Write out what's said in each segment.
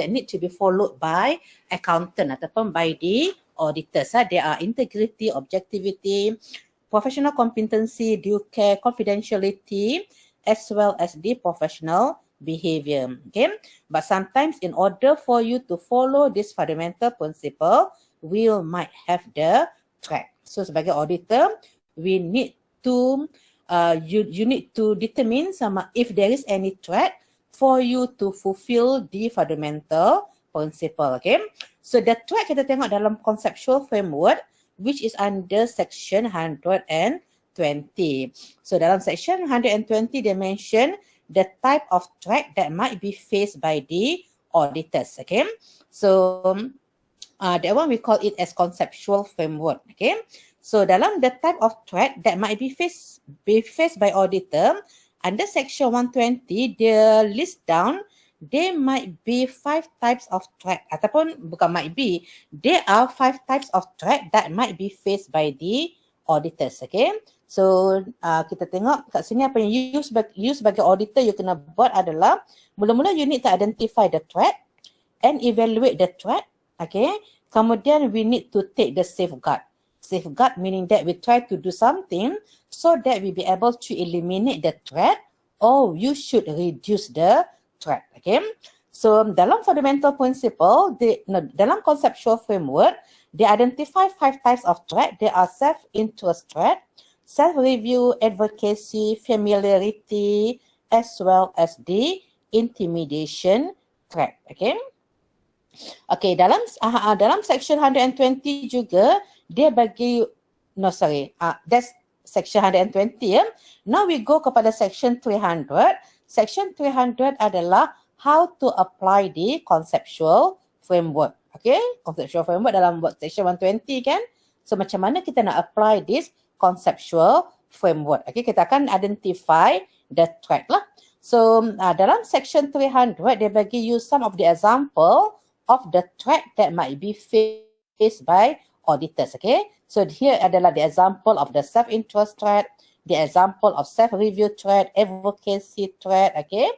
that need to be followed by accountant ataupun by the auditors. They are integrity, objectivity, professional competency, due care, confidentiality, as well as the professional behavior. Okay, but sometimes in order for you to follow this fundamental principle, we might have the track. So sebagai auditor, we need to you need to determine if there is any track for you to fulfill the fundamental principle. Okay, so the track kita tengok dalam conceptual framework, which is under section 120. So dalam section 120 they mention the type of track that might be faced by the auditors. Okay, so that one we call it as conceptual framework. Okay, so dalam the type of track that might be faced by auditor, under section 120 they list down there might be 5 types of track ataupun bukan might be, there are 5 types of track that might be faced by the auditors. Okay, so kita tengok kat sini apa yang you sebagai auditor you kena buat adalah mula-mula you need to identify the track and evaluate the track. Okay, kemudian we need to take the safeguard. Safeguard meaning that we try to do something so that we be able to eliminate the threat, or you should reduce the threat. Okay, so dalam fundamental principle, dalam conceptual framework, they identify 5 types of threat. There are self-interest threat, self-review, advocacy, familiarity, as well as the intimidation threat. Okay. Okay, dalam section 120 juga dia bagi that's section 120 ya. Now we go kepada section 300. Section 300 adalah how to apply the conceptual framework. Okay, conceptual framework dalam section 120 kan. So macam mana kita nak apply this conceptual framework. Okay, kita akan identify the threat lah. So dalam section 300 dia bagi you some of the example of the threat that might be faced by auditors. Okay, so here adalah the example of the self-interest threat, the example of self-review threat, advocacy threat, okay,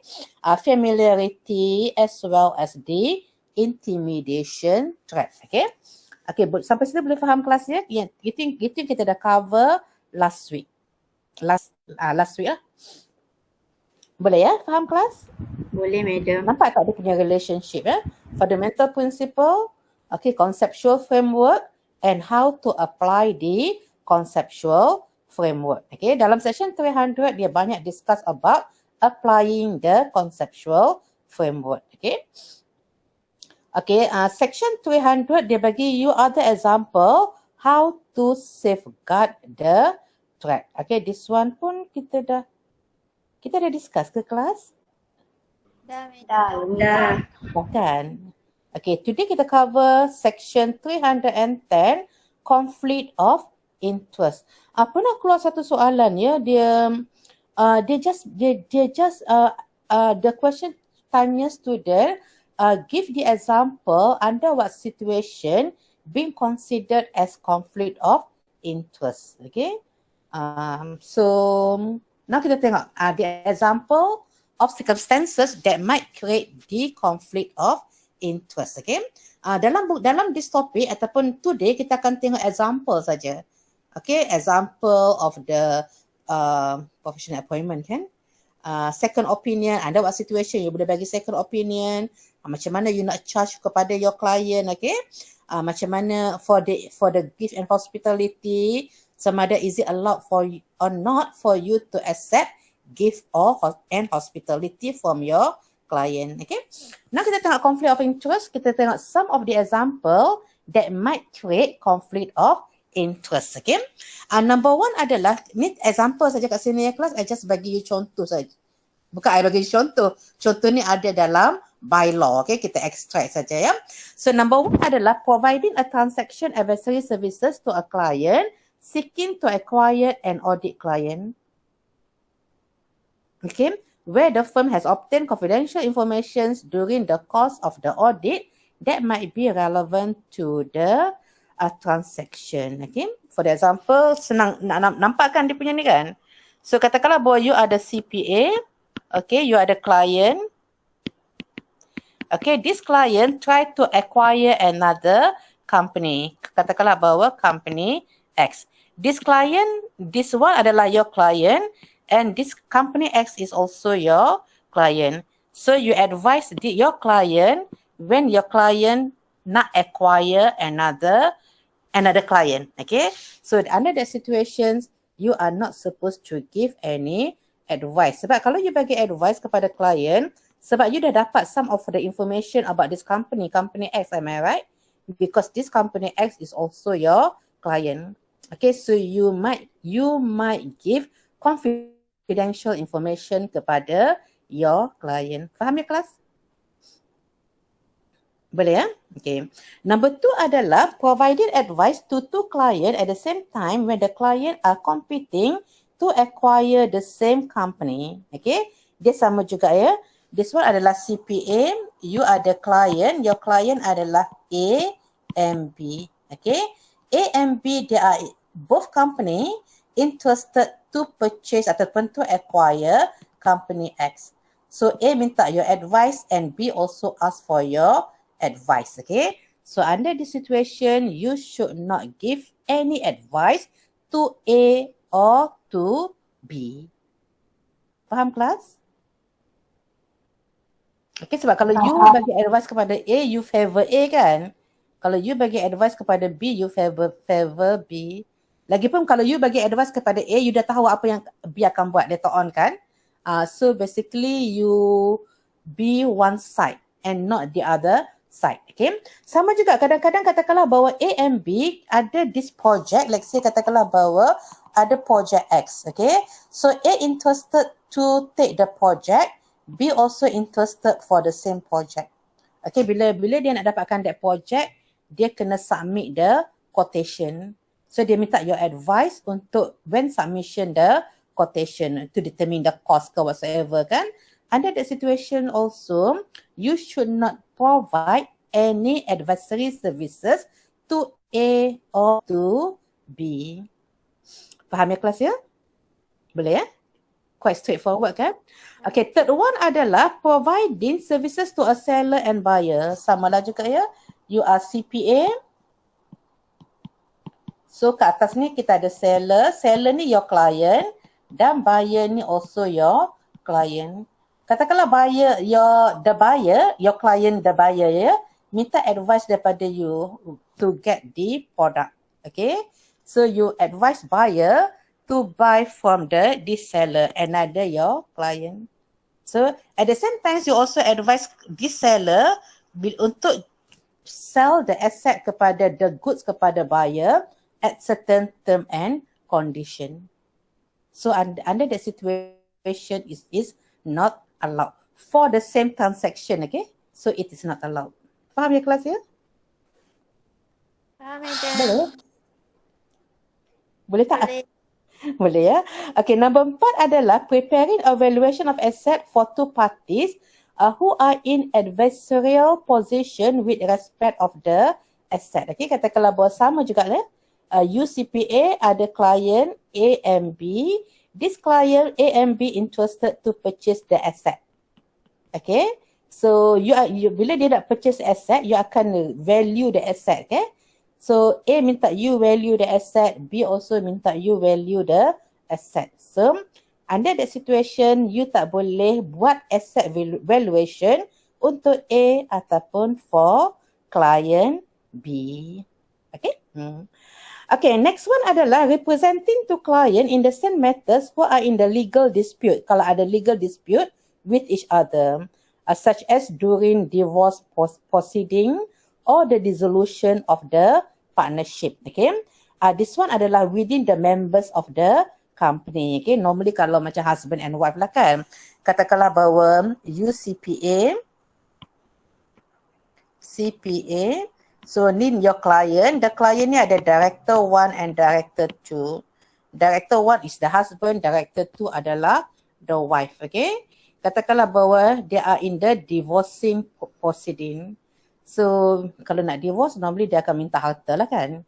familiarity, as well as the intimidation threat. Okay, okay, sampai sini boleh faham kelas ya? Itu kita dah cover last week. Last week lah. Boleh ya faham kelas? Boleh, madam. Nampak tak dia punya relationship ya? Fundamental principle, okay, conceptual framework, and how to apply the conceptual framework. Okay, dalam section 300 dia banyak discuss about applying the conceptual framework. Okay, okay, section 300 dia bagi you other example how to safeguard the threat. Okay, this one pun kita dah discuss ke kelas? Dah. Kan? Okay, today kita cover section 310, conflict of interest. Pernah keluar satu soalan ya, the question tanya student, give the example under what situation being considered as conflict of interest. Okay, so now kita tengok the example of circumstances that might create the conflict of interest. Okay, dalam this topic ataupun today kita akan tengok example saja. Okay, example of the professional appointment kan. Second opinion, under what situation you boleh bagi second opinion, macam mana you nak charge kepada your client. Okay, macam mana for the gift and hospitality, sama ada is it allowed for you or not for you to accept gift and hospitality from your client. Okay, now kita tengok conflict of interest. Kita tengok some of the example that might create conflict of interest. Okay, number one adalah, ni example saja kat sini ya kelas, I just bagi you contoh saja. Bukan I bagi you contoh ni ada dalam bylaw. Okay, kita extract saja ya. So number one adalah providing a transaction advisory services to a client seeking to acquire an audit client. Okay, where the firm has obtained confidential information during the course of the audit that might be relevant to the transaction. Okay, for the example, senang nak nampakkan dia punya ni kan. So katakanlah bahawa you ada CPA, okay, you ada client, Okay, this client try to acquire another company. Katakanlah bahawa company X. This client, this one adalah your client and this company X is also your client. So you advise your client when your client nak acquire another client. Okay, so under that situations, you are not supposed to give any advice. Sebab kalau you bagi advice kepada client, sebab you dah dapat some of the information about this company, company X, am I right? Because this company X is also your client. Okay, so you might give confidential information kepada your client. Faham ya kelas? Boleh ya? Okay. Number 2 adalah providing advice to two clients at the same time when the client are competing to acquire the same company. Okay. Dia sama juga ya. This one adalah CPA. You are the client. Your client adalah A and B. Okay. A and B, they are both company interested to purchase ataupun to acquire company X. So A minta your advice and B also ask for your advice. Okay, so under this situation, you should not give any advice to A or to B. Faham kelas? Okay, sebab kalau you bagi advice kepada A, you favor A kan? Kalau you bagi advice kepada B, you favor B. Lagipun kalau you bagi advice kepada A, you dah tahu apa yang B akan buat later on kan? So basically you be one side and not the other side. Okay, sama juga kadang-kadang katakanlah bahawa A and B ada this project, like say katakanlah bahawa ada project X. Okay, so A interested to take the project, B also interested for the same project. Okay, bila dia nak dapatkan that project, dia kena submit the quotation. So dia minta your advice untuk when submission the quotation to determine the cost ke whatsoever kan. Under that situation also, you should not provide any advisory services to A or to B. Faham ya kelas ya? Boleh ya? Quite straightforward kan? Okay, third one adalah providing services to a seller and buyer. Sama lah juga ya. You are CPA. So kat atas ni kita ada seller. Seller ni your client dan buyer ni also your client. Katakanlah buyer, your client, the buyer ya, minta advice daripada you to get the product. Okay, so you advise buyer to buy from this seller, another your client. So at the same time, you also advise this seller untuk sell the asset kepada the goods kepada buyer at certain term and condition. So under the situation is not allowed for the same transaction. Okay, so it is not allowed. Faham ya kelas ya? Faham ya. Boleh? Boleh tak? Boleh. Boleh ya. Okay, number 4 adalah preparing evaluation of asset for two parties who are in adversarial position with respect of the asset. Okay, katakanlah bahawa sama juga lah. UCPA ada client A and B. This client A and B interested to purchase the asset. Okay, so bila dia nak purchase asset, you akan value the asset. Okay, so A minta you value the asset, B also minta you value the asset. So under that situation, you tak boleh buat asset valuation untuk A ataupun for client B. Okay. Okay, next one adalah representing to client in the same matters who are in the legal dispute. Kalau ada legal dispute with each other, such as during divorce proceeding or the dissolution of the partnership. Okay, this one adalah within the members of the company. Okay, normally kalau macam husband and wife lah kan, katakanlah bahawa you CPA, so ni your client, the client ni ada director 1 and director 2. Director 1 is the husband, director 2 adalah the wife. Okay, katakanlah bahawa they are in the divorcing proceeding. So kalau nak divorce, normally dia akan minta harta lah kan.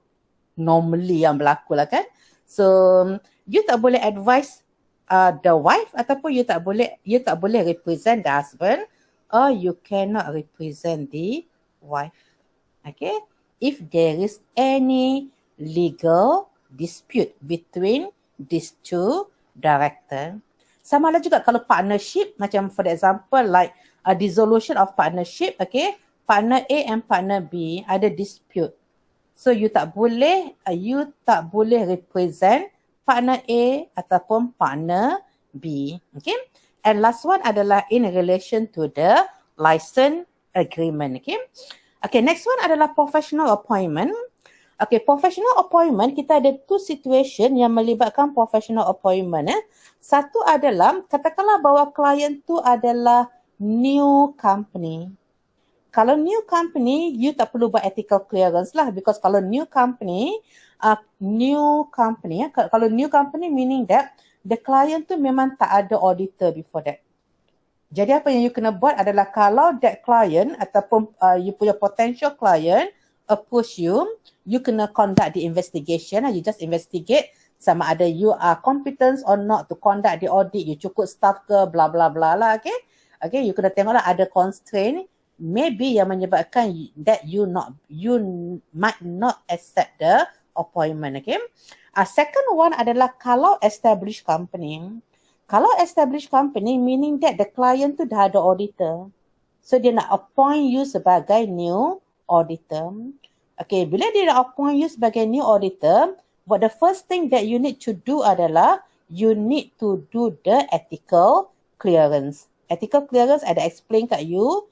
Normally yang berlaku lah kan. So you tak boleh advise the wife ataupun you tak boleh represent the husband or you cannot represent the wife. Okay, if there is any legal dispute between these two director. Sama lah juga kalau partnership, macam for example like a dissolution of partnership, okay, partner A and partner B ada dispute. So you tak boleh represent partner A ataupun partner B. Okay. And last one adalah in relation to the license agreement. Okay. Okay, next one adalah professional appointment. Okay, professional appointment, kita ada two situation yang melibatkan professional appointment. Satu adalah, katakanlah bahawa klien tu adalah new company. Kalau new company, you tak perlu buat ethical clearance lah, because kalau new company kalau new company meaning that the client tu memang tak ada auditor before that. Jadi apa yang you kena buat adalah kalau that client ataupun you punya potential client approach you, you kena conduct the investigation. You just investigate sama ada you are competent or not to conduct the audit, you cukup staff ke, bla bla bla lah, okay. Okay, you kena tengoklah ada constraint maybe yang menyebabkan that you might not accept the appointment, okay. Second one adalah kalau established company. Kalau established company meaning that the client tu dah ada auditor. So dia nak appoint you sebagai new auditor. Okay, bila dia nak appoint you sebagai new auditor, what the first thing that you need to do adalah you need to do the ethical clearance. Ethical clearance ada explain kat you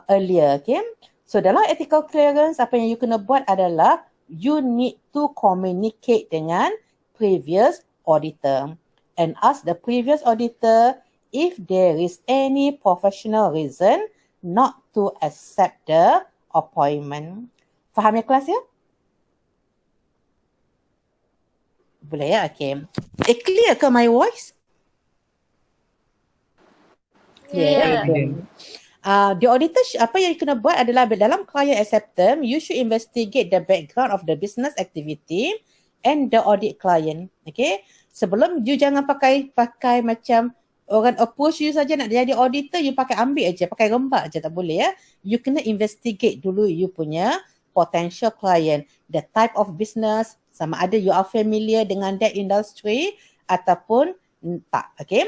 earlier, okay. So dalam ethical clearance apa yang you kena buat adalah you need to communicate dengan previous auditor and ask the previous auditor if there is any professional reason not to accept the appointment. Faham ya kelas ya? Boleh ya? Okay. Clear ke my voice? Yeah. The auditor, apa yang you kena buat adalah dalam client acceptance, you should investigate the background of the business activity and the audit client. Okay. Sebelum you jangan pakai macam orang approach you saja nak jadi auditor, you ambil aja, pakai rembak aja, tak boleh ya. You kena investigate dulu you punya potential client, the type of business, sama ada you are familiar dengan that industry ataupun tak, okay.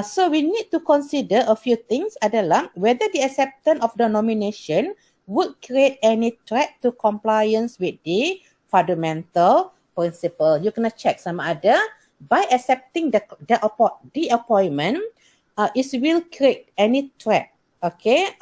So we need to consider a few things adalah whether the acceptance of the nomination would create any threat to compliance with the fundamental principle. You kena check sama ada by accepting the appointment, it will create any threat, okay,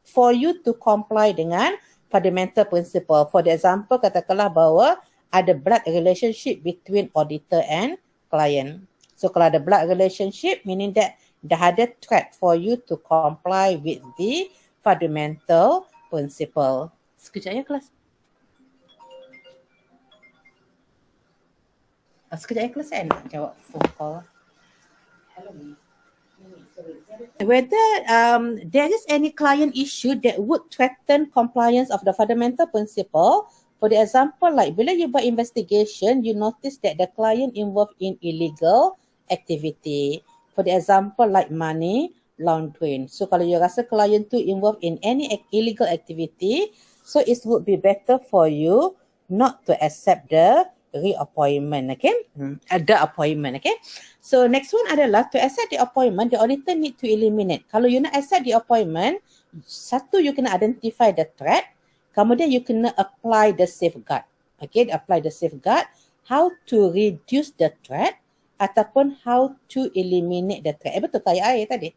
for you to comply dengan fundamental principle. For example, katakanlah bahawa ada blood relationship between auditor and client. So kalau ada blood relationship, meaning that dah ada threat for you to comply with the fundamental principle. Sekejap ya kelas. Sekejap ya kelas saya nak jawab phone call. Whether there is any client issue that would threaten compliance of the fundamental principle. For the example, like bila you buat investigation, you notice that the client involved in illegal activity. For the example, like money laundering. So kalau you rasa client tu involved in any illegal activity, so it would be better for you not to accept the reappointment, okay? The appointment, okay? So next one adalah to accept the appointment, the auditor need to eliminate. Kalau you nak accept the appointment, satu you kena identify the threat, kemudian you kena apply the safeguard. Okay, apply the safeguard, how to reduce the threat ataupun how to eliminate the threat. Betul tak air tadi?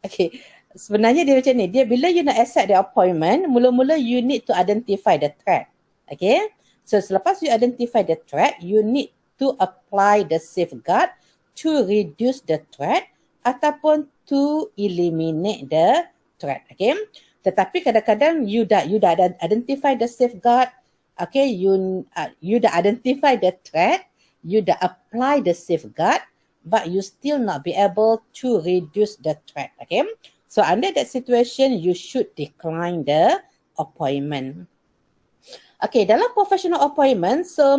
Okay, sebenarnya dia macam ni, dia bila you nak accept the appointment, mula-mula you need to identify the threat. Okay, so selepas you identify the threat, you need to apply the safeguard to reduce the threat ataupun to eliminate the threat. Okay, tetapi kadang-kadang you dah identify the safeguard, okay, you dah identify the threat, you dah apply the safeguard, but you still not be able to reduce the threat. Okay, so under that situation, you should decline the appointment. Okay, dalam professional appointment, so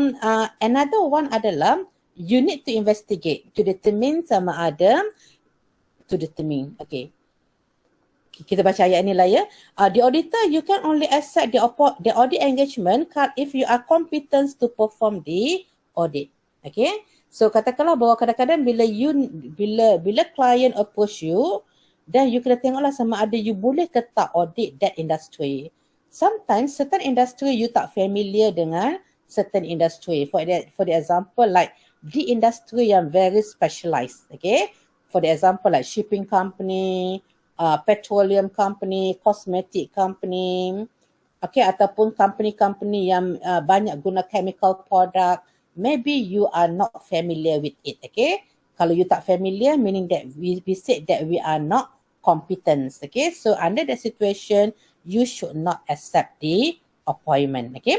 another one adalah you need to investigate to determine sama ada, to determine, okay. kita baca ayat ni lah ya. The auditor, you can only accept the audit engagement card if you are competent to perform the audit. Okay. So katakanlah bahawa kadang-kadang bila client approach you, then you kena tengoklah sama ada you boleh ke tak audit that industry. Sometimes certain industry you tak familiar dengan certain industry. For the example, like the industry yang very specialized. Okay. For the example, like shipping company, petroleum company, cosmetic company, okay, ataupun company-company yang banyak guna chemical product, maybe you are not familiar with it, okay. Kalau you tak familiar, meaning that we said that we are not competent, okay. So under that situation, you should not accept the appointment, okay.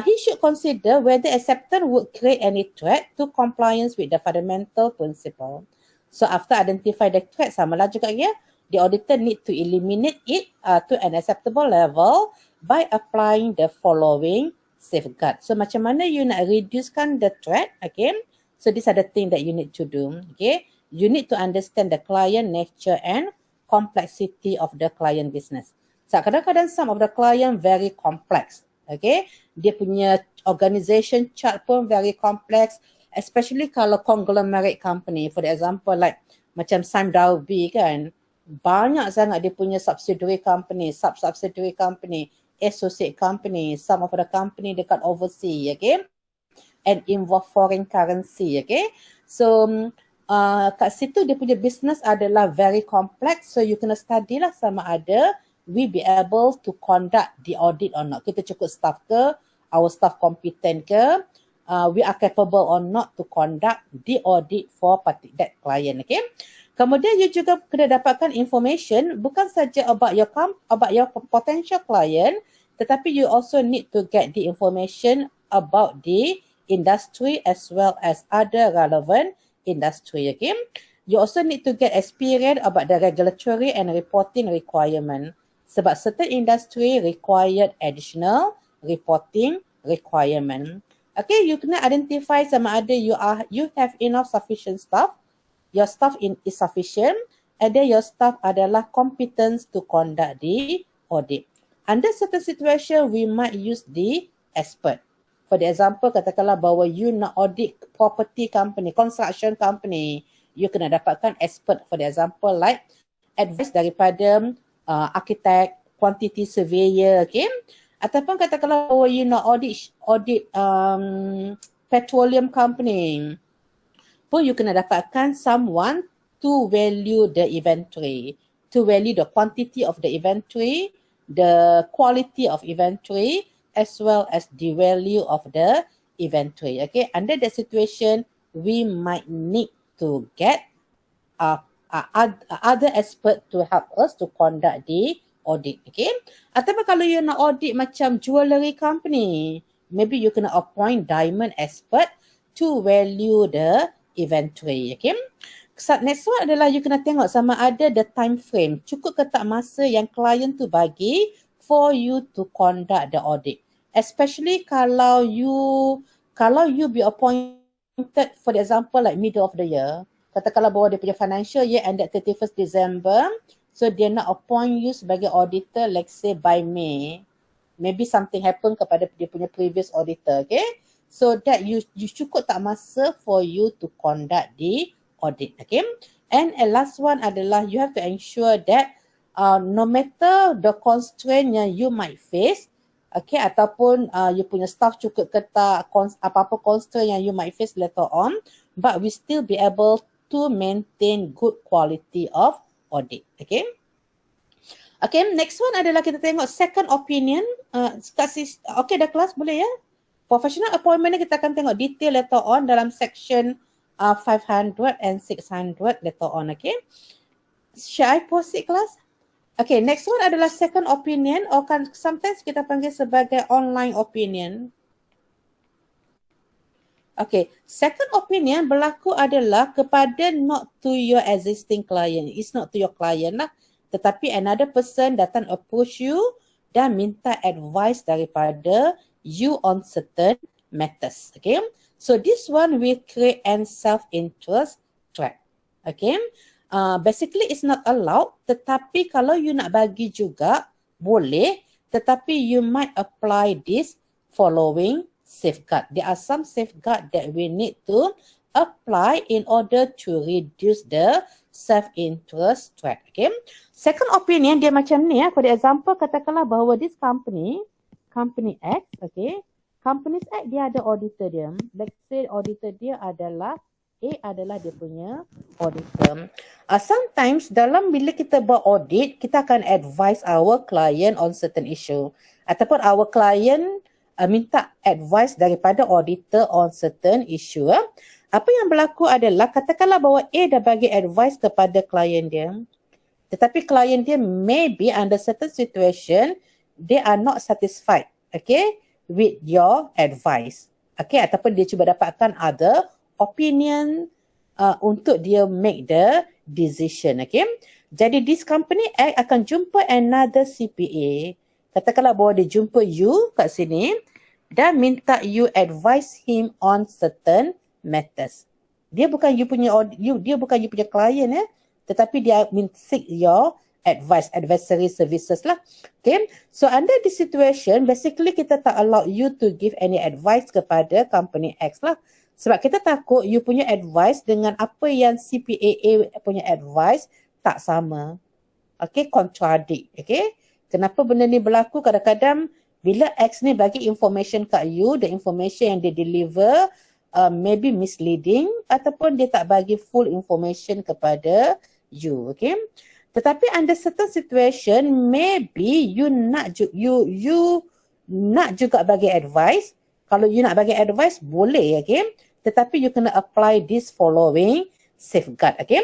He should consider whether acceptance would create any threat to compliance with the fundamental principle. So after identify the threat, sama lah juga ya, the auditor need to eliminate it to an acceptable level by applying the following safeguard. So macam mana you nak reducekan the threat, okay? So these are the things that you need to do, okay? You need to understand the client nature and complexity of the client business. So kadang-kadang some of the client very complex, okay? Dia punya organization chart pun very complex, especially kalau conglomerate company. For example, like macam Sam Dalby kan, banyak sangat dia punya subsidiary company, sub-subsidiary company, associate company, some of the company dekat overseas, okay? And involve foreign currency, okay? So, kat situ dia punya business adalah very complex, so you kena study lah sama ada we be able to conduct the audit or not. Kita cukup staff ke, our staff competent ke, we are capable or not to conduct the audit for that client, okay? Kemudian you juga kena dapatkan information bukan saja about your potential client, tetapi you also need to get the information about the industry as well as other relevant industry, okay? You also need to get experience about the regulatory and reporting requirement. Sebab certain industry required additional reporting requirement. Okay, you kena identify sama ada you have enough sufficient staff, your staff is sufficient, and then your staff adalah competent to conduct the audit. Under certain situation, we might use the expert. For the example, katakanlah bahawa you nak audit property company, construction company, you kena dapatkan expert. For the example, like advice daripada architect, quantity surveyor, okay? Ataupun katakanlah bahawa you nak audit petroleum company, pun you kena dapatkan someone to value the inventory, to value the quantity of the inventory, the quality of inventory, as well as the value of the inventory. Okay, under that situation, we might need to get other expert to help us to conduct the audit, okay? Ataupun kalau you nak audit macam jewellery company, maybe you kena appoint diamond expert to value the inventory, okay? Next one adalah you kena tengok sama ada the time frame, cukup ke tak masa yang client tu bagi for you to conduct the audit. Especially kalau you be appointed, for example, like middle of the year, katakanlah bahawa dia punya financial year ended 31st December, so dia nak appoint you sebagai auditor, let's say by May. Maybe something happen kepada dia punya previous auditor, okay? So that you cukup tak masa for you to conduct the audit, okay? And last one adalah you have to ensure that no matter the constraint yang you might face, okay, ataupun you punya staff cukup ke tak, apa-apa constraint yang you might face later on, but we still be able to maintain good quality of audit, okay? Okay, next one adalah kita tengok second opinion. Okay, dah kelas boleh ya? Professional appointment ni kita akan tengok detail later on dalam section 500 and 600 later on, okay? Shall I proceed kelas? Okay, next one adalah second opinion, or kan sometimes kita panggil sebagai online opinion. Okay, second opinion berlaku adalah kepada not to your existing client. It's not to your client lah. Tetapi another person datang approach you dan minta advice daripada you on certain matters. Okay, so this one will create an self-interest threat. Okay, basically it's not allowed, tetapi kalau you nak bagi juga boleh, tetapi you might apply this following safeguard. There are some safeguard that we need to apply in order to reduce the self-interest threat. Okay. Second opinion dia macam ni ya. For example, katakanlah bahawa this company X, okay. Companies X dia ada auditor dia. Let's say auditor dia adalah A adalah dia punya auditor. Sometimes dalam bila kita buat audit, kita akan advise our client on certain issue. Ataupun our client minta advice daripada auditor on certain issue. Apa yang berlaku adalah katakanlah bahawa A dah bagi advice kepada klien dia. Tetapi klien dia maybe under certain situation, they are not satisfied, okay, with your advice. Okay, ataupun dia cuba dapatkan other opinion untuk dia make the decision. Okay, jadi this company akan jumpa another CPA. Katakanlah bahawa dia jumpa you kat sini dan minta you advise him on certain matters. Dia bukan you punya client tetapi dia seek your advisory services lah. Okay. So under this situation, basically kita tak allow you to give any advice kepada company X lah. Sebab kita takut you punya advice dengan apa yang CPAA punya advice tak sama. Okay, contradict. Okay. Kenapa benda ni berlaku? Kadang-kadang bila X ni bagi information kat you, the information yang dia deliver maybe misleading ataupun dia tak bagi full information kepada you. Okay. Tetapi under certain situation, maybe you nak juga bagi advice. Kalau you nak bagi advice, boleh, okay? Tetapi you kena apply this following safeguard, okay?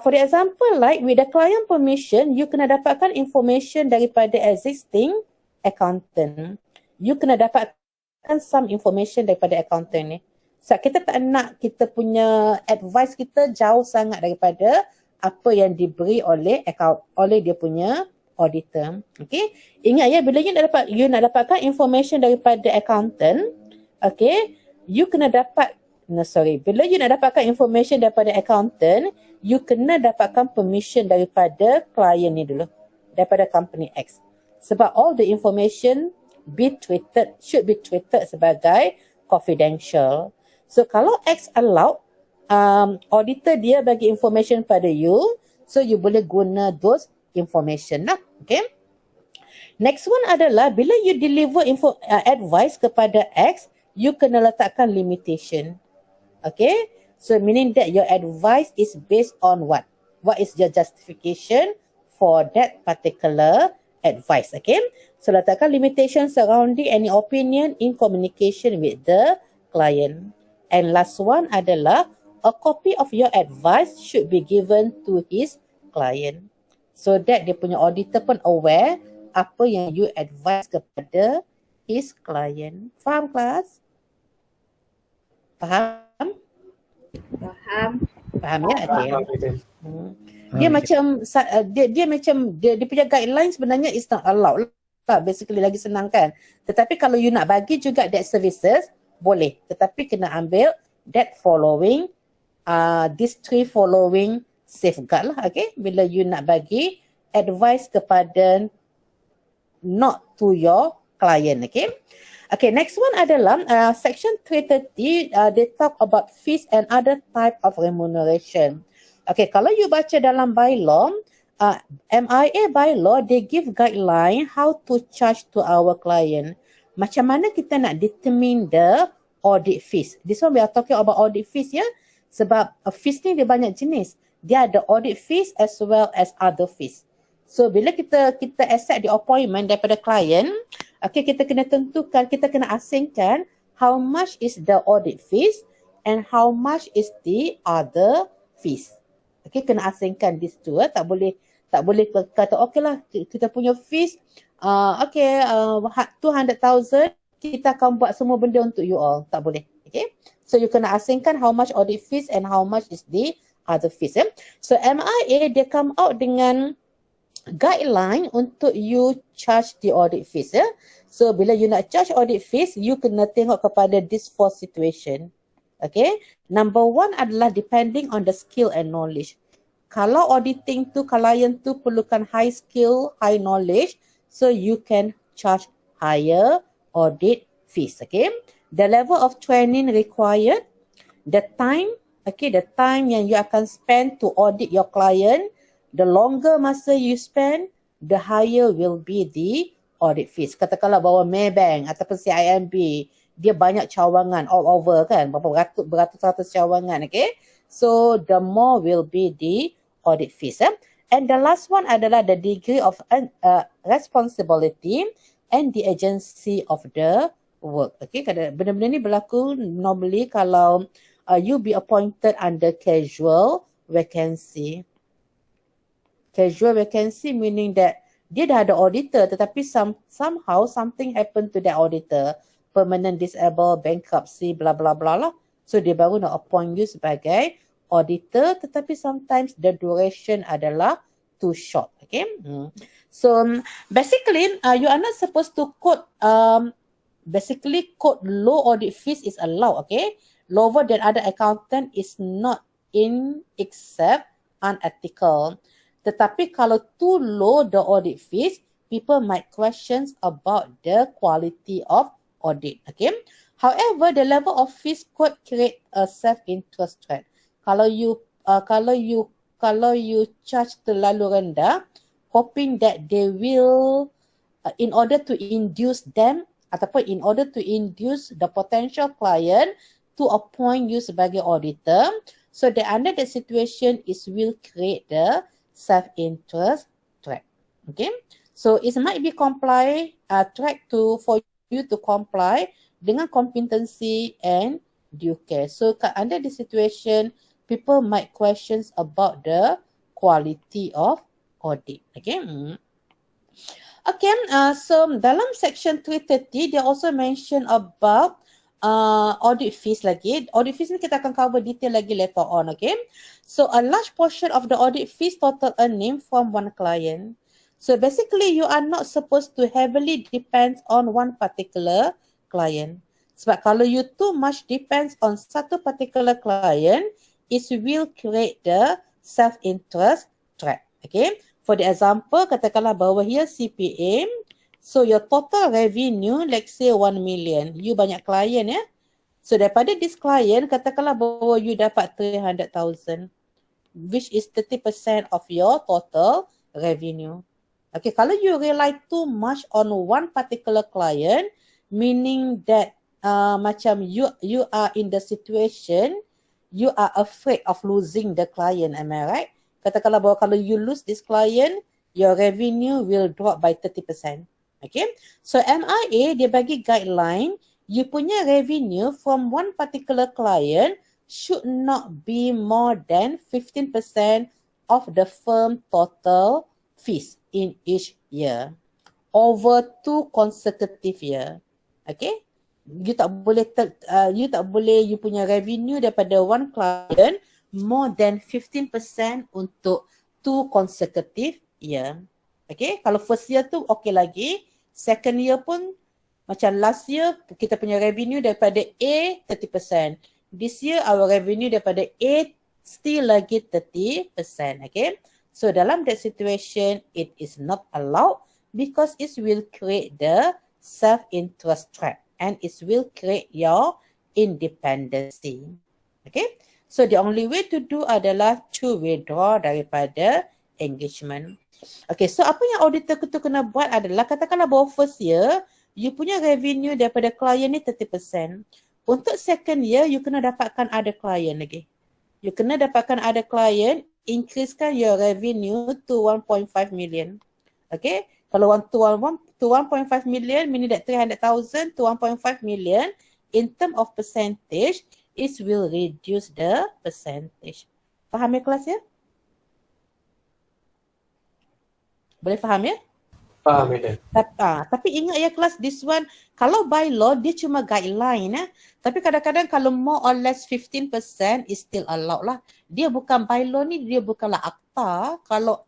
For example, like with the client permission, you kena dapatkan information daripada existing accountant. You kena dapatkan some information daripada accountant ni. So kita tak nak kita punya advice kita jauh sangat daripada apa yang diberi oleh dia punya auditor. Okay. Ingat ya, bila you nak dapatkan information daripada accountant, okay, you kena bila you nak dapatkan information daripada accountant, you kena dapatkan permission daripada klien ni dulu, daripada company X. Sebab all the information should be treated sebagai confidential. So kalau X allowed auditor dia bagi information pada you, so you boleh guna those information lah. Okay. Next one adalah bila you deliver advice kepada X, you kena letakkan limitation. Okay. So meaning that your advice is based on what? What is your justification for that particular advice? Okay. So letakkan limitation surrounding any opinion in communication with the client. And last one adalah a copy of your advice should be given to his client so that dia punya auditor pun aware apa yang you advise kepada his client. Faham kelas? Faham? Faham ya? Okay. Dia punya guideline sebenarnya is not allowed lah. Basically lagi senang kan. Tetapi kalau you nak bagi juga that services, boleh. Tetapi kena ambil that following these three following safeguard lah, okay? Bila you nak bagi advice kepada not to your client, okay? Okay, next one adalah section 330, they talk about fees and other type of remuneration. Okay, kalau you baca dalam bylaw, MIA bylaw, they give guideline how to charge to our client. Macam mana kita nak determine the audit fees. This one we are talking about audit fees ya. Sebab fees ni dia banyak jenis. Dia ada audit fees as well as other fees. So bila kita accept the appointment daripada klien, okay, kita kena tentukan, kita kena asingkan how much is the audit fees and how much is the other fees. Okay, kena asingkan these two. Tak boleh kata okay lah kita punya fees 200,000 kita akan buat semua benda untuk you all. Tak boleh. Okay. So you kena asingkan how much audit fees and how much is the other fees. So MIA dia come out dengan guideline untuk you charge the audit fees. So bila you nak charge audit fees, you kena tengok kepada this four situation. Okay. Number one adalah depending on the skill and knowledge. Kalau auditing tu klien tu perlukan high skill, high knowledge, so you can charge higher audit fees. Okay. The level of training required, the time, okay, the time yang you akan spend to audit your client, the longer masa you spend, the higher will be the audit fees. Katakanlah bawa Maybank ataupun CIMB, dia banyak cawangan all over kan, berapa beratus-ratus cawangan, okay. So the more will be the audit fees. And the last one adalah the degree of responsibility and the agency of the work. Okay, benda-benda ni berlaku normally kalau you be appointed under casual vacancy. Casual vacancy meaning that dia dah ada auditor tetapi somehow something happened to that auditor. Permanent disable, bankruptcy, bla bla bla lah. So dia baru nak appoint you sebagai auditor tetapi sometimes the duration adalah too short. Okay. So basically you are not supposed to quote basically quote low audit fees is allowed. Okay. Lower than other accountant is not in except unethical. Tetapi kalau too low the audit fees, people might question about the quality of audit. Okay. However, the level of fees could create a self-interest trap. Kalau you charge terlalu rendah, hoping that they will, in order to induce them ataupun in order to induce the potential client to appoint you sebagai auditor, so that under the situation is will create the self-interest trap. Okay, so it might be track for you to comply dengan competency and due care. So under the situation, people might questions about the quality of audit. Okay. Okay, so dalam section 330, they also mention about audit fees lagi. Audit fees ni kita akan cover detail lagi later on, okay. So a large portion of the audit fees total earning from one client. So basically you are not supposed to heavily depend on one particular client. Sebab kalau you too much depends on satu particular client, it will create the self-interest trap, okay. For the example, katakanlah bahawa here CPA, so your total revenue, let's say 1 million. You banyak klien ya. So daripada this client, katakanlah bahawa you dapat 300,000, which is 30% of your total revenue. Okay, kalau you rely too much on one particular client, meaning that macam you are in the situation, you are afraid of losing the client, am I right? Katakanlah bahawa kalau you lose this client, your revenue will drop by 30%. Okay, so MIA dia bagi guideline, you punya revenue from one particular client should not be more than 15% of the firm total fees in each year over 2 consecutive year. Okay, you tak boleh you punya revenue daripada one client more than 15% untuk 2 consecutive year. Okay, kalau first year tu okay lagi, second year pun macam last year kita punya revenue daripada A 30%. This year our revenue daripada A still lagi 30%. Okay, so dalam that situation it is not allowed because it will create the self-interest trap and it will create your independency. Okay, so the only way to do adalah to withdraw daripada engagement. Okay, so apa yang auditor tu kena buat adalah katakanlah bahawa first year, you punya revenue daripada klien ni 30%. Untuk second year, you kena dapatkan ada klien lagi. You kena dapatkan ada klien, increasekan your revenue to 1.5 million. Okay, kalau to 1.5 million, meaning that 300,000 to 1.5 million, in term of percentage, it will reduce the percentage. Faham ya kelas ya? Boleh faham ya? Faham ya. Tapi ingat ya kelas, this one, kalau by law, dia cuma guideline. Tapi kadang-kadang kalau more or less 15% is still allowed lah. Dia bukan by law ni, dia bukanlah akta. Kalau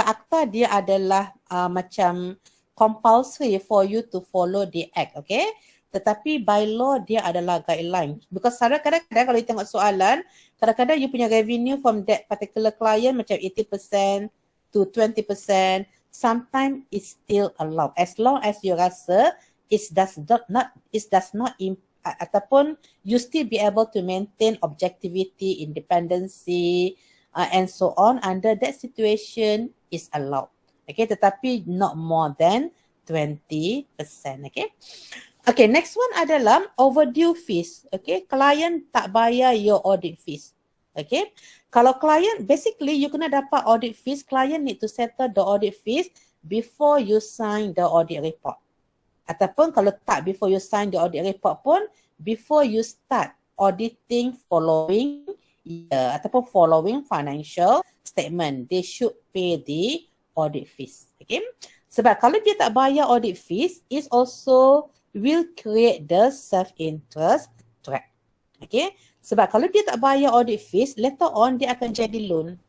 akta dia adalah macam compulsory for you to follow the act, okay? tetapi by law dia adalah guideline. Because kadang-kadang kalau you tengok soalan, kadang-kadang you punya revenue from that particular client macam 80% to 20%, sometimes it's still allowed. As long as you rasa it does not ataupun you still be able to maintain objectivity, independency, and so on, under that situation is allowed. Okay, tetapi not more than 20%. Okay. Okay, next one adalah overdue fees. Okay, client tak bayar your audit fees. Okay, kalau client, basically you kena dapat audit fees, client need to settle the audit fees before you sign the audit report. Ataupun kalau tak before you sign the audit report pun, before you start auditing following year ataupun following financial statement, they should pay the audit fees. Okay, sebab kalau dia tak bayar audit fees, is also will create the self-interest trap. Okay, sebab kalau dia tak bayar audit fees, later on dia akan jadi loan.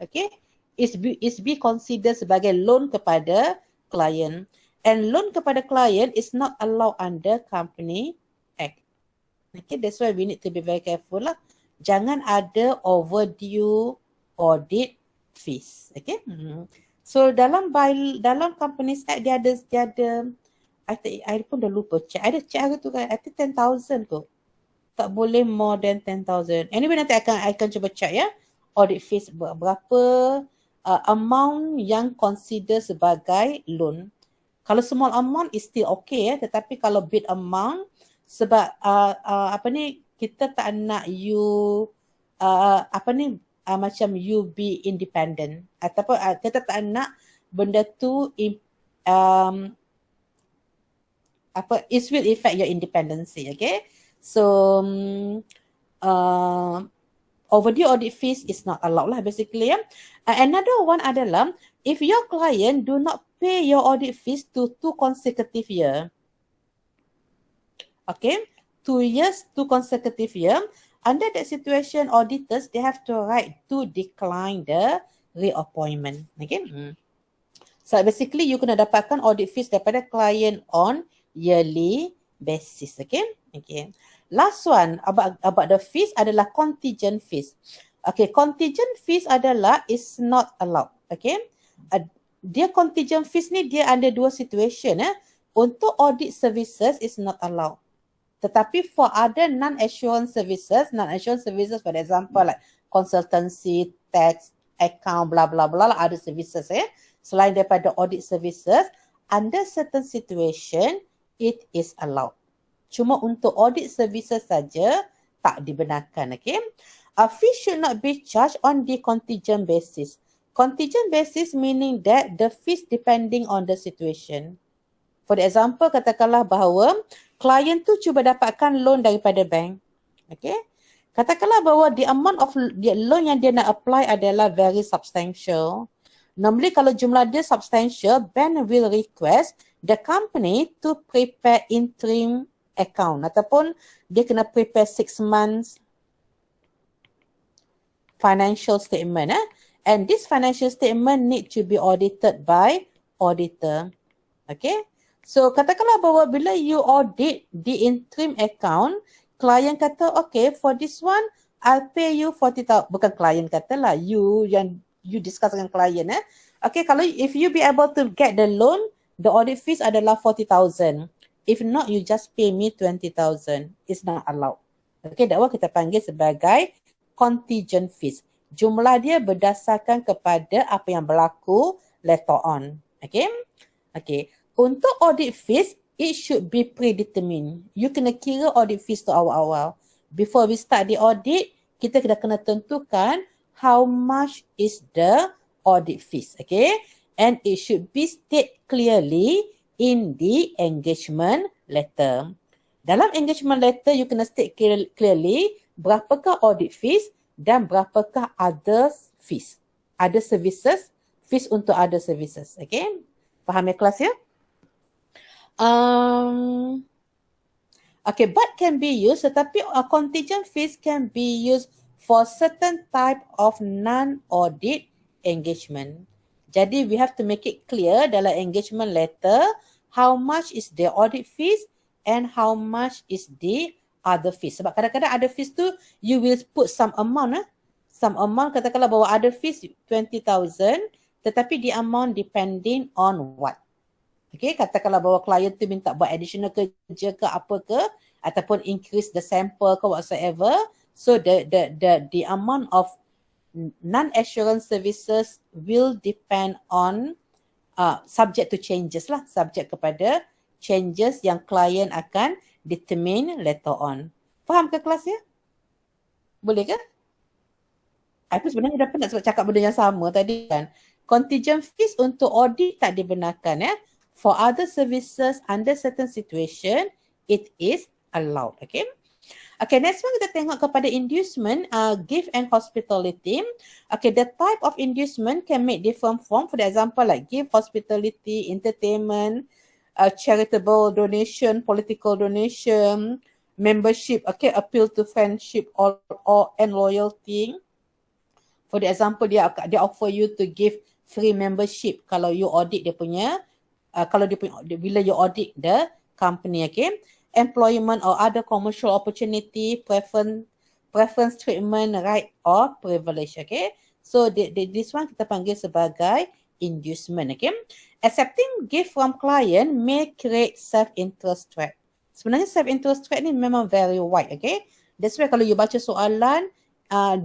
Okay, is be considered sebagai loan kepada client. And loan kepada client is not allowed under Company Act. Okay, that's why we need to be very careful lah. Jangan ada overdue audit fees. Okay. So dalam Companies Act dia ada I pun dah lupa check. Ada check hari tu kan, I think 10,000 tu. Tak boleh more than 10,000. Anyway, nanti akan cuba check ya. Audit fees berapa amount yang consider sebagai loan. Kalau small amount is still okay ya, tetapi kalau big amount, sebab kita tak nak you macam you be independent, ataupun kita tak nak benda tu it will affect your independency. Okay, so overdue audit fees is not allowed lah basically ya. Another one adalah if your client do not pay your audit fees to 2 consecutive year. Okay, 2 years, 2 consecutive year. Under that situation, auditors, they have to right to decline the reappointment. Okay. So basically, you kena dapatkan audit fees daripada client on yearly basis. Okay. Okay. Last one about the fees adalah contingent fees. Okay, contingent fees adalah is not allowed. Okay. Dia contingent fees ni dia ada 2 situation. Untuk audit services is not allowed. Tetapi for other non-assurance services, for example like consultancy, tax, account, blah blah blah, other services selain daripada audit services, under certain situation it is allowed. Cuma untuk audit services saja tak dibenarkan. Okay, a fee should not be charged on the contingent basis. Contingent basis meaning that the fees depending on the situation. For example, katakanlah bahawa klien tu cuba dapatkan loan daripada bank. Okay. Katakanlah bahawa the amount of loan yang dia nak apply adalah very substantial. Normally kalau jumlah dia substantial, bank will request the company to prepare interim account ataupun dia kena prepare 6 months financial statement. And this financial statement need to be audited by auditor. Okay. So katakanlah bahawa bila you audit the interim account, klien kata okay for this one I'll pay you 40,000. Bukan klien katalah, you discuss dengan klien. Okay, kalau if you be able to get the loan, the audit fees adalah 40,000. If not, you just pay me 20,000. It's not allowed. Okay, that one kita panggil sebagai contingent fees. Jumlah dia berdasarkan kepada apa yang berlaku later on. Okay. Okay. Untuk audit fees, it should be predetermined. You kena kira audit fees tu awal-awal. Before we start the audit, kita kena tentukan how much is the audit fees. Okay. And it should be stated clearly in the engagement letter. Dalam engagement letter, you kena state clearly berapakah audit fees dan berapakah other fees. Other services, fees untuk other services. Okay. Faham ya kelas ya? Okay, but can be used, tetapi contingent fees can be used for certain type of non-audit engagement. Jadi we have to make it clear dalam engagement letter how much is the audit fees and how much is the other fees. Sebab kadang-kadang other fees tu you will put some amount. Some amount, katakanlah bahawa other fees 20,000, tetapi the amount depending on what. Okay, katakanlah bahawa klien tu minta buat additional kerja ke apa ke, ataupun increase the sample ke whatsoever. So the amount of non-assurance services will depend on subject to changes lah, subject kepada changes yang klien akan determine later on. Faham ke kelas ya? Boleh ke? Aku sebenarnya dah penat sebab cakap benda yang sama tadi kan. Contingent fees untuk audit tak dibenarkan ya. For other services under certain situation, it is allowed. Okay. Okay, next one kita tengok kepada inducement, gift and hospitality. Okay, the type of inducement can make different form. For example, like gift, hospitality, entertainment, charitable donation, political donation, membership, okay, appeal to friendship or and loyalty. For example, dia offer you to give free membership kalau you audit dia punya, bila you audit the company, okay. Employment or other commercial opportunity, preference treatment, right or privilege, okay. So this one kita panggil sebagai inducement, okay. Accepting gift from client may create self-interest trap. Sebenarnya self-interest trap ni memang very wide, okay. That's why kalau you baca soalan,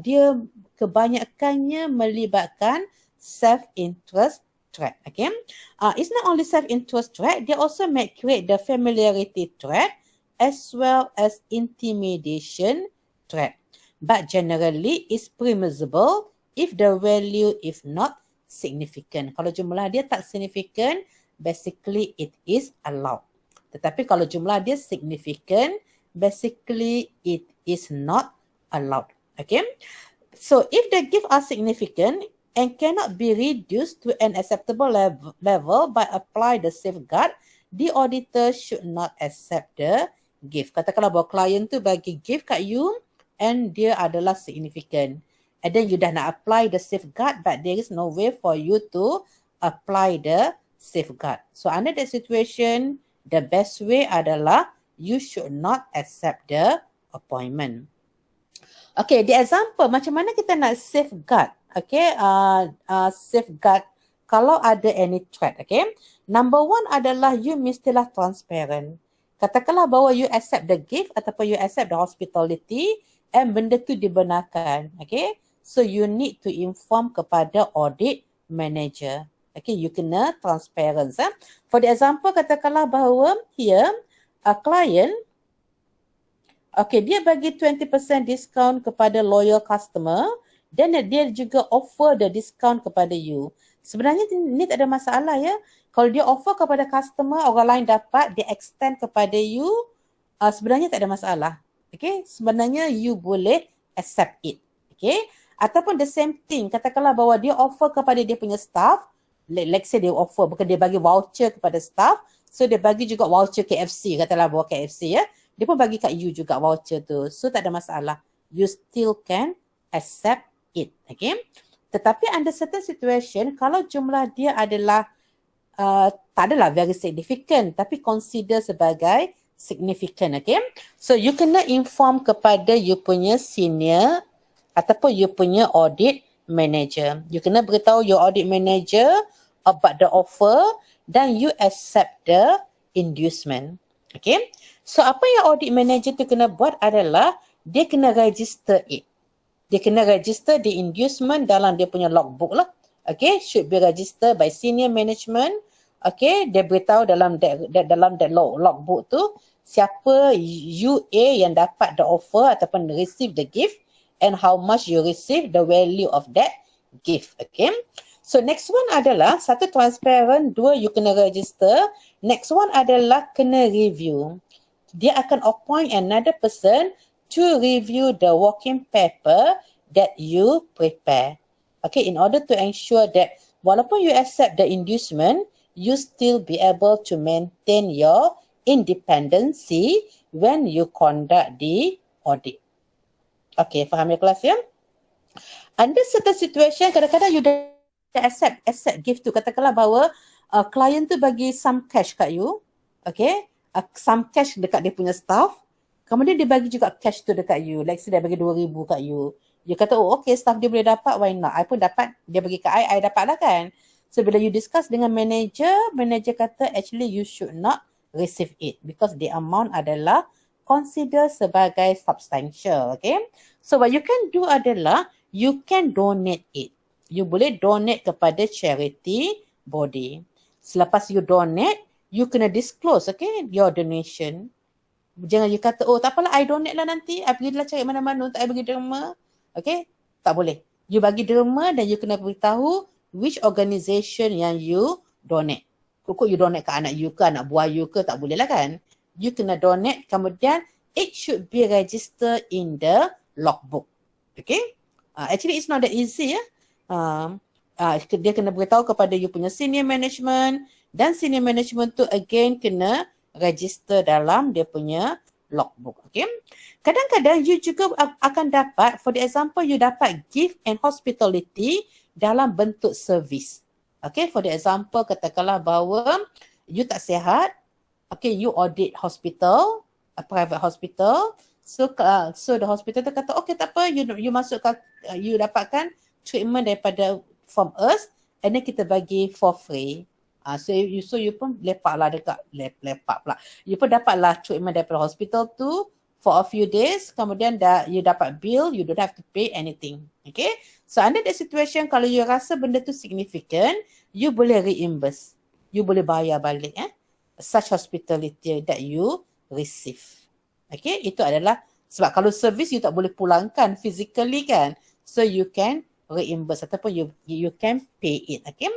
dia kebanyakannya melibatkan self-interest trap, okay. It's not only self-interest trap, they also may create the familiarity trap as well as intimidation trap. But generally, it's permissible if the value is not significant. Kalau jumlah dia tak significant, basically it is allowed. Tetapi kalau jumlah dia significant, basically it is not allowed. Okay. So if the gifts are significant and cannot be reduced to an acceptable level by apply the safeguard, the auditor should not accept the gift. Katakanlah bahawa klien tu bagi gift kat you and dia adalah significant. And then you dah nak apply the safeguard but there is no way for you to apply the safeguard. So under that situation, the best way adalah you should not accept the appointment. Okay, the example macam mana kita nak safeguard. Okay, safeguard kalau ada any threat. Okay, number one adalah you mestilah transparent. Katakanlah bahawa you accept the gift ataupun you accept the hospitality and benda tu dibenarkan. Okay, so you need to inform kepada audit manager. Okay, you kena transparent. For the example, katakanlah bahawa here a client, okay, dia bagi 20% discount kepada loyal customer dan dia juga offer the discount kepada you. Sebenarnya ni tak ada masalah ya. Kalau dia offer kepada customer, orang lain dapat, dia extend kepada you, sebenarnya tak ada masalah. Okay, sebenarnya you boleh accept it. Okay, ataupun the same thing, katakanlah bahawa dia offer kepada dia punya staff, let's say dia offer, bukan dia bagi voucher kepada staff, so dia bagi juga voucher KFC, katakanlah bahawa KFC ya. Dia pun bagi kat you juga voucher tu. So tak ada masalah. You still can accept it. Okay. Tetapi under certain situation, kalau jumlah dia adalah tak adalah very significant tapi consider sebagai significant. Okay. So you kena inform kepada you punya senior ataupun you punya audit manager. You kena beritahu your audit manager about the offer dan you accept the inducement. Okay. So apa yang audit manager tu kena buat adalah dia kena register it. Dia kena register the inducement dalam dia punya logbook lah. Okay, should be registered by senior management. Okay, dia beritahu dalam that logbook tu siapa UA yang dapat the offer ataupun receive the gift and how much you receive, the value of that gift. Okay. So next one adalah satu transparent, dua you kena register. Next one adalah kena review. Dia akan appoint another person to review the working paper that you prepare. Okay, in order to ensure that walaupun you accept the inducement, you still be able to maintain your independency when you conduct the audit. Okay, faham ya kelas ya? Under certain situation, kadang-kadang you dah accept gift tu. Katakanlah bahawa klien tu bagi some cash kat you. Okay, some cash dekat dia punya staff, kemudian dia bagi juga cash tu dekat you. Like say dia bagi 2,000 kat you. You kata, oh okay, staff dia boleh dapat, why not? I pun dapat, dia bagi kat I dapat lah kan. So bila you discuss dengan manager kata actually you should not receive it because the amount adalah consider sebagai substantial, okay? So what you can do adalah you can donate it. You boleh donate kepada charity body. Selepas you donate, you kena disclose, okay, your donation. Jangan you kata, oh tak apalah, I donate lah nanti. I pergi lah cari mana-mana untuk I bagi derma. Okay, tak boleh. You bagi derma dan you kena beritahu which organisation yang you donate. Pokok you donate ke anak you ke, anak buah you ke, tak boleh lah kan. You kena donate, kemudian it should be registered in the logbook. Okay, actually it's not that easy ya. Dia kena beritahu kepada you punya senior management dan senior management tu again kena register dalam dia punya logbook. Okay. Kadang-kadang you juga akan dapat, for the example, you dapat gift and hospitality dalam bentuk servis. Okay, for the example, katakanlah bahawa you tak sihat, okay, you audit hospital, a private hospital, so the hospital tu kata, okay tak apa, you masukkan, you dapatkan treatment daripada from us and then kita bagi for free. So you pun lepaklah dekat lepak pula. You pun dapatlah treatment daripada hospital tu for a few days, kemudian you dapat bill, you don't have to pay anything. Okay? So under that situation, kalau you rasa benda tu significant, you boleh reimburse. You boleh bayar balik such hospitality that you receive. Okay? Itu adalah sebab kalau service you tak boleh pulangkan physically kan. So you can reimburse ataupun you can pay it. Okay?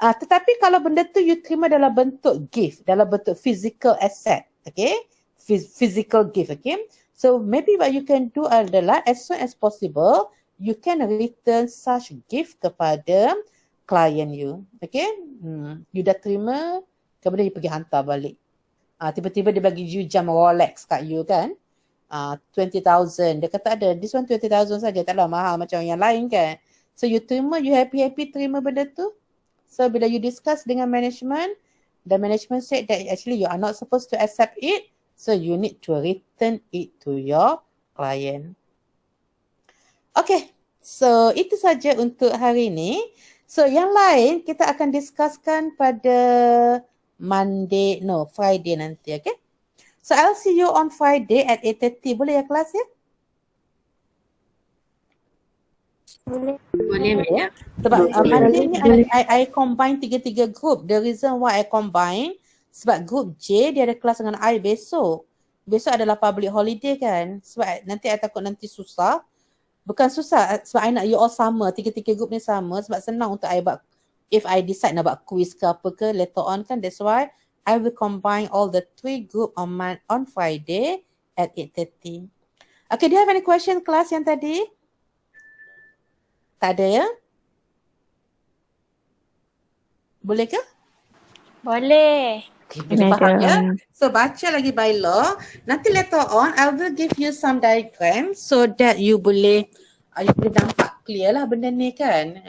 Tetapi kalau benda tu you terima dalam bentuk gift, dalam bentuk physical asset, okay? Physical gift, okay? So maybe what you can do adalah as soon as possible, you can return such gift kepada client you, okay? You dah terima, kemudian you pergi hantar balik. Tiba-tiba dia bagi you jam Rolex kat you kan? 20,000. Dia kata ada, this one 20,000 saja, taklah mahal macam yang lain kan? So you terima, you happy-happy terima benda tu. So bila you discuss dengan management, the management said that actually you are not supposed to accept it, so you need to return it to your client. Okay, so itu saja untuk hari ini. So yang lain kita akan discusskan pada Friday nanti, okay? So I'll see you on Friday at 8:30. Boleh ya kelas ya? Boleh ya. Sebab Monday ni I combine 3 group. The reason why I combine sebab group J dia ada kelas dengan I besok. Besok adalah public holiday kan. Sebab nanti I takut nanti susah. Bukan susah sebab I nak you all sama. 3 group ni sama sebab senang untuk I buat. If I decide nak buat quiz ke apa ke later on kan. That's why I will combine all the 3 group on Friday at 8:30. Okay, do you have any question kelas yang tadi? Tak ada ya? Boleh ke? Boleh. Okay, boleh faham ya? So baca lagi by law. Nanti later on, I will give you some diagram so that you boleh nampak clear lah benda ni kan.